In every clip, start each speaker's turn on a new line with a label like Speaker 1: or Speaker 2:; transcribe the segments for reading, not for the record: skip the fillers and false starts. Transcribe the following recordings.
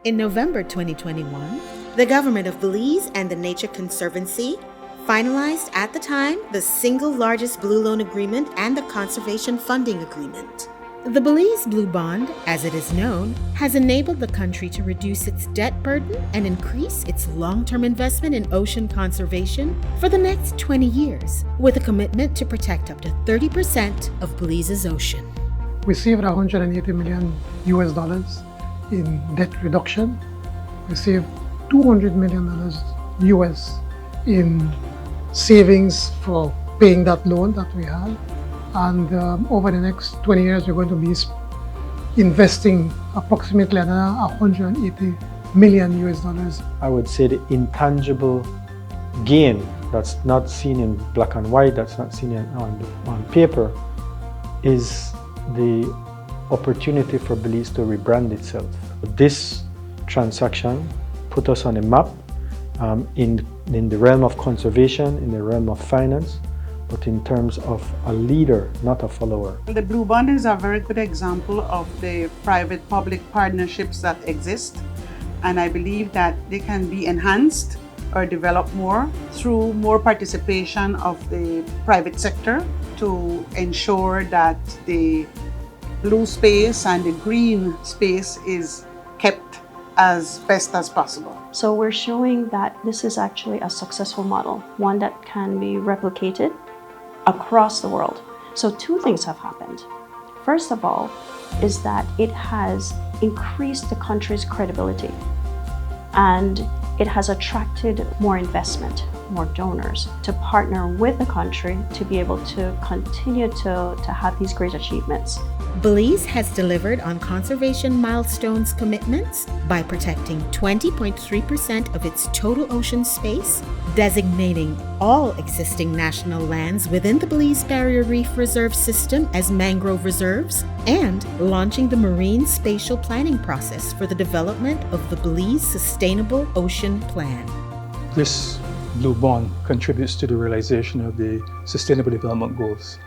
Speaker 1: In November 2021, the government of Belize and the Nature Conservancy finalized at the time the single largest Blue Loan Agreement and the Conservation Funding Agreement. The Belize Blue Bond, as it is known, has enabled the country to reduce its debt burden and increase its long-term investment in ocean conservation for the next 20 years, with a commitment to protect up to 30% of Belize's ocean.
Speaker 2: We saved $180 million in debt reduction. We saved $200 million in savings for paying that loan that we had. And over the next 20 years, we're going to be investing approximately another $180 million.
Speaker 3: I would say the intangible gain that's not seen in black and white, that's not seen on paper, is the opportunity for Belize to rebrand itself. This transaction put us on a map in the realm of conservation, in the realm of finance, but in terms of a leader, not a follower.
Speaker 4: The Blue Bond is a very good example of the private-public partnerships that exist, and I believe that they can be enhanced or developed more through more participation of the private sector to ensure that the blue space and the green space is kept as best as possible.
Speaker 5: So we're showing that this is actually a successful model, one that can be replicated across the world. So two things have happened. First of all, is that it has increased the country's credibility, and it has attracted more investment, more donors to partner with the country to be able to continue to have these great achievements.
Speaker 1: Belize has delivered on conservation milestones commitments by protecting 20.3% of its total ocean space, designating all existing national lands within the Belize Barrier Reef Reserve System as mangrove reserves, and launching the Marine Spatial Planning process for the development of the Belize Sustainable Ocean Plan.
Speaker 6: This Blue Bond contributes to the realization of the Sustainable Development Goals,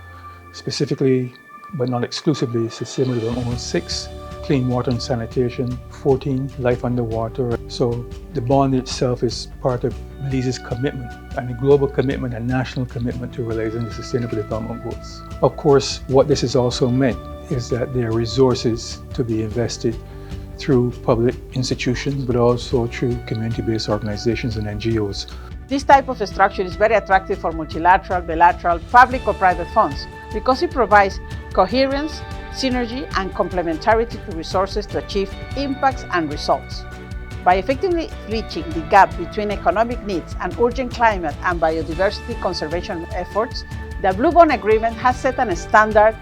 Speaker 6: specifically but not exclusively Sustainable Development Goal 6, clean water and sanitation, 14, life underwater. So the bond itself is part of Belize's commitment, and a global commitment and national commitment to realizing the Sustainable Development Goals. Of course, what this has also meant is that there are resources to be invested through public institutions, but also through community-based organizations and NGOs.
Speaker 4: This type of structure is very attractive for multilateral, bilateral, public or private funds because it provides coherence, synergy, and complementarity to resources to achieve impacts and results. By effectively bridging the gap between economic needs and urgent climate and biodiversity conservation efforts, the Blue Bond Agreement has set a standard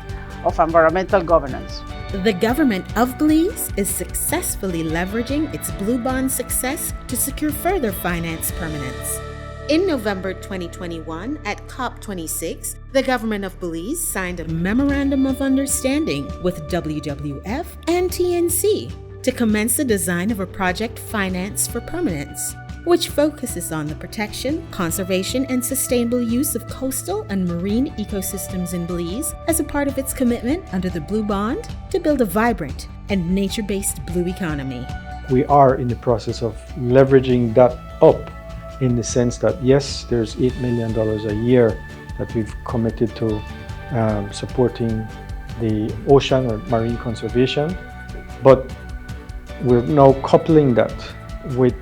Speaker 4: of environmental governance.
Speaker 1: The government of Belize is successfully leveraging its Blue Bond success to secure further finance permanence. In November 2021, at COP26, the government of Belize signed a Memorandum of Understanding with WWF and TNC to commence the design of a project finance for Permanence, which focuses on the protection, conservation, and sustainable use of coastal and marine ecosystems in Belize as a part of its commitment under the Blue Bond to build a vibrant and nature-based blue economy.
Speaker 3: We are in the process of leveraging that up in the sense that, yes, there's $8 million a year that we've committed to supporting the ocean or marine conservation, but we're now coupling that with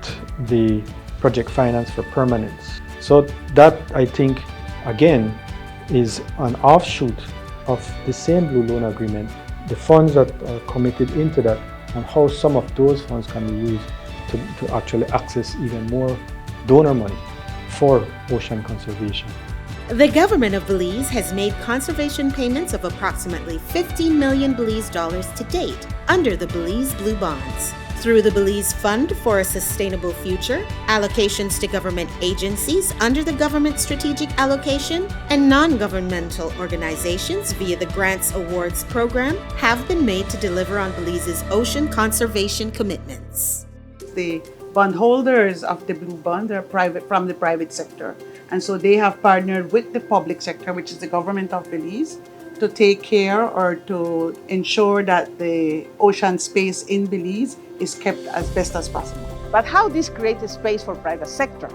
Speaker 3: the project finance for Permanence. So that, I think, again, is an offshoot of the same Blue Loan Agreement, the funds that are committed into that, and how some of those funds can be used to actually access even more donor money for ocean conservation.
Speaker 1: The government of Belize has made conservation payments of approximately 15 million Belize dollars to date under the Belize Blue Bonds. Through the Belize Fund for a Sustainable Future, allocations to government agencies under the Government Strategic Allocation, and non-governmental organizations via the Grants Awards Program have been made to deliver on Belize's ocean conservation commitments.
Speaker 4: The bondholders of the Blue Bond are from the private sector, and so they have partnered with the public sector, which is the government of Belize, to take care or to ensure that the ocean space in Belize
Speaker 7: is kept as best as possible.
Speaker 4: But how this creates space for private sector?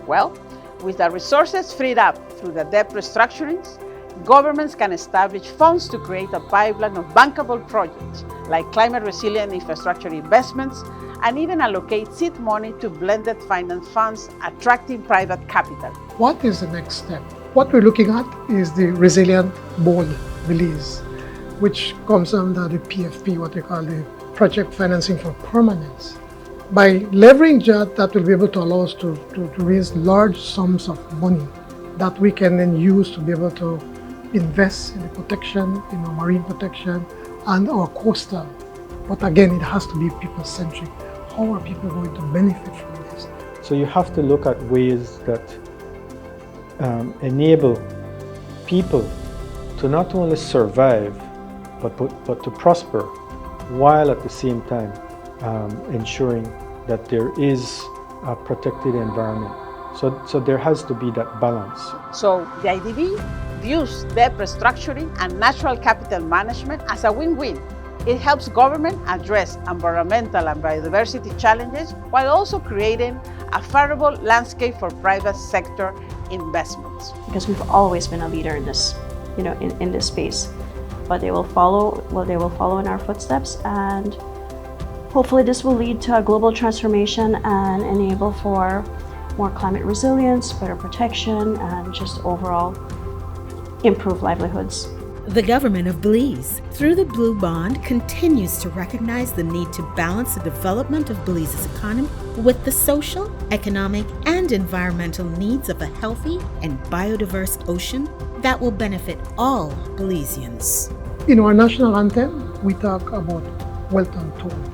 Speaker 4: Well, with the resources freed up through the debt restructurings, governments can establish funds to create a pipeline of bankable projects like climate resilient infrastructure investments, and even allocate seed money to blended finance funds, attracting private capital.
Speaker 2: What is the next step? What we're looking at is the Resilient Bond Belize, which comes under the PFP, what we call the Project Financing for Permanence. By leveraging that will be able to allow us to raise large sums of money that we can then use to be able to invest in the protection, in our marine protection and our coastal. But again, it has to be people-centric. How are people going to benefit from this?
Speaker 3: So you have to look at ways that enable people to not only survive, but to prosper, while at the same time ensuring that there is a protected environment. So there has to be that balance.
Speaker 4: So the IDB views debt restructuring and natural capital management as a win-win. It helps government address environmental and biodiversity challenges while also creating a favorable landscape for private sector investments.
Speaker 5: Because we've always been a leader in this, in this space. But they will follow in our footsteps, and hopefully this will lead to a global transformation and enable for more climate resilience, better protection, and just overall improved livelihoods.
Speaker 1: The government of Belize, through the Blue Bond, continues to recognize the need to balance the development of Belize's economy with the social, economic, and environmental needs of a healthy and biodiverse ocean that will benefit all Belizeans.
Speaker 2: In our national anthem, we talk about wealth untold.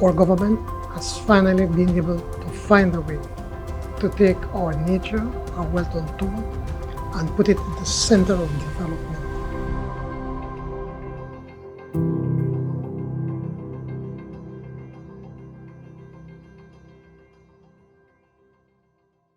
Speaker 2: Our government has finally been able to find a way to take our nature, our wealth untold, and put it at the center of development.